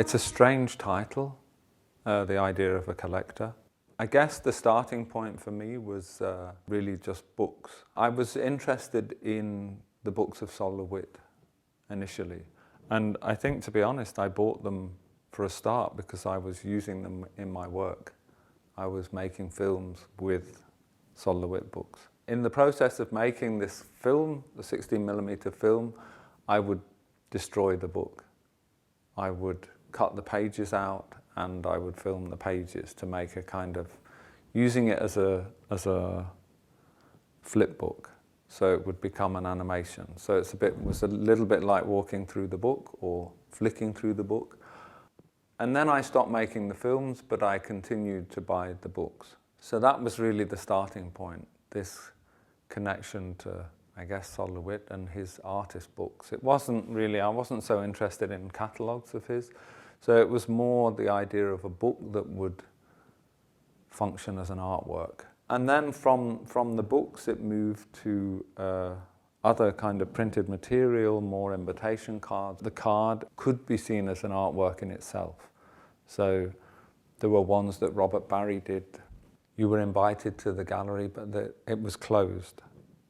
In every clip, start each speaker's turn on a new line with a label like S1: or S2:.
S1: It's a strange title, the idea of a collector. I guess the starting point for me was really just books. I was interested in the books of Sol LeWitt initially. And I think, to be honest, I bought them for a start because I was using them in my work. I was making films with Sol LeWitt books. In the process of making this film, the 16mm film, I would destroy the book. I would cut the pages out and I would film the pages to make a kind of, using it as a flip book. So it would become an animation. So was a little bit like walking through the book or flicking through the book. And then I stopped making the films, but I continued to buy the books. So that was really the starting point, this connection to, I guess, Sol LeWitt and his artist books. It wasn't really, I wasn't so interested in catalogues of his. So it was more the idea of a book that would function as an artwork. And then from the books, it moved to other kind of printed material, more invitation cards. The card could be seen as an artwork in itself. So there were ones that Robert Barry did. You were invited to the gallery, but it was closed.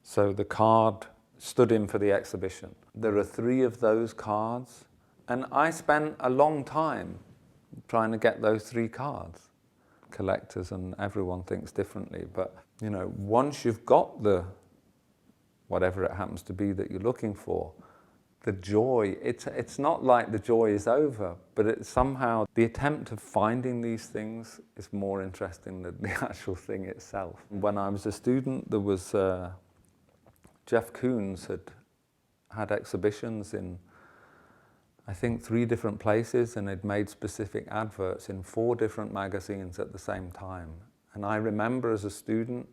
S1: So the card stood in for the exhibition. There are 3 of those cards, and I spent a long time trying to get those 3 cards. Collectors and everyone thinks differently, but you know, once you've got the whatever it happens to be that you're looking for, the joy, it's not like the joy is over, but it's somehow the attempt of finding these things is more interesting than the actual thing itself. When I was a student, there was Jeff Koons had exhibitions in, I think, 3 different places, and had made specific adverts in 4 different magazines at the same time. And I remember as a student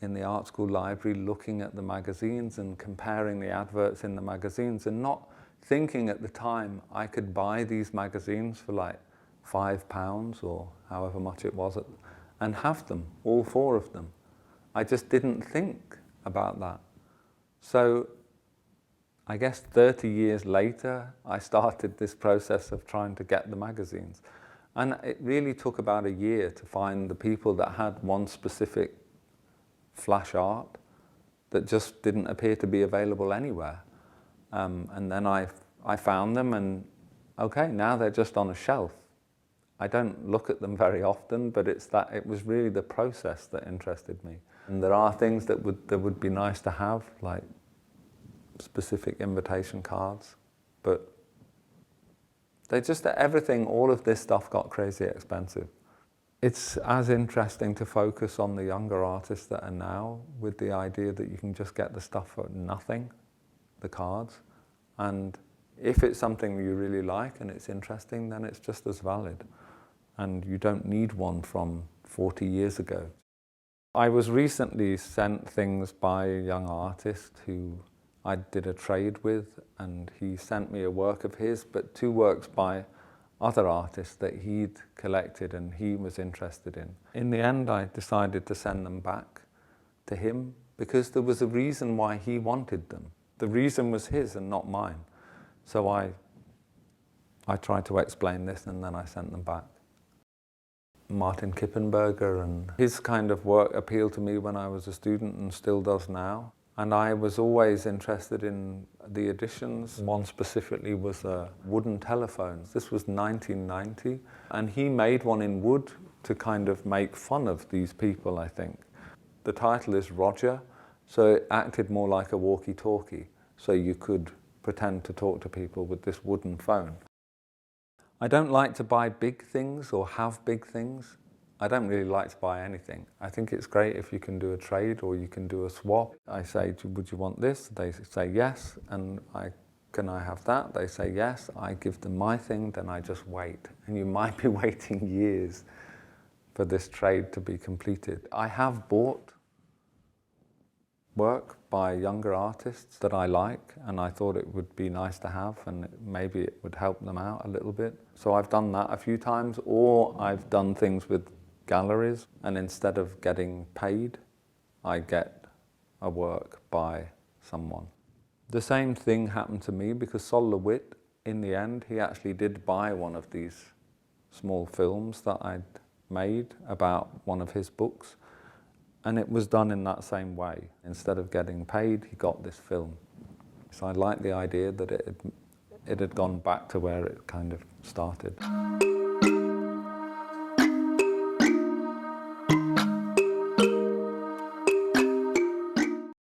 S1: in the art school library looking at the magazines and comparing the adverts in the magazines and not thinking at the time I could buy these magazines for like £5 or however much it was and have them, all 4 of them. I just didn't think about that. So I guess 30 years later, I started this process of trying to get the magazines. And it really took about a year to find the people that had one specific flash art that just didn't appear to be available anywhere. And then I found them, and okay, now they're just on a shelf. I don't look at them very often, but it was really the process that interested me. And there are things that would be nice to have, like specific invitation cards, but they just, everything, all of this stuff got crazy expensive. It's as interesting to focus on the younger artists that are now, with the idea that you can just get the stuff for nothing, the cards, and if it's something you really like and it's interesting, then it's just as valid, and you don't need one from 40 years ago. I was recently sent things by a young artist who I did a trade with, and he sent me a work of his, but 2 works by other artists that he'd collected and he was interested in. In the end, I decided to send them back to him because there was a reason why he wanted them. The reason was his and not mine. So I tried to explain this, and then I sent them back. Martin Kippenberger, and his kind of work appealed to me when I was a student and still does now. And I was always interested in the editions. One specifically was a wooden telephone. This was 1990, and he made one in wood to kind of make fun of these people, I think. The title is Roger, so it acted more like a walkie-talkie, so you could pretend to talk to people with this wooden phone. I don't like to buy big things or have big things. I don't really like to buy anything. I think it's great if you can do a trade or you can do a swap. I say, would you want this? They say yes, and can I have that? They say yes. I give them my thing, then I just wait. And you might be waiting years for this trade to be completed. I have bought work by younger artists that I like, and I thought it would be nice to have, and maybe it would help them out a little bit. So I've done that a few times, or I've done things with galleries, and instead of getting paid, I get a work by someone. The same thing happened to me because Sol LeWitt in the end, he actually did buy one of these small films that I'd made about one of his books, and it was done in that same way. Instead of getting paid, he got this film. So I liked the idea that it had gone back to where it kind of started.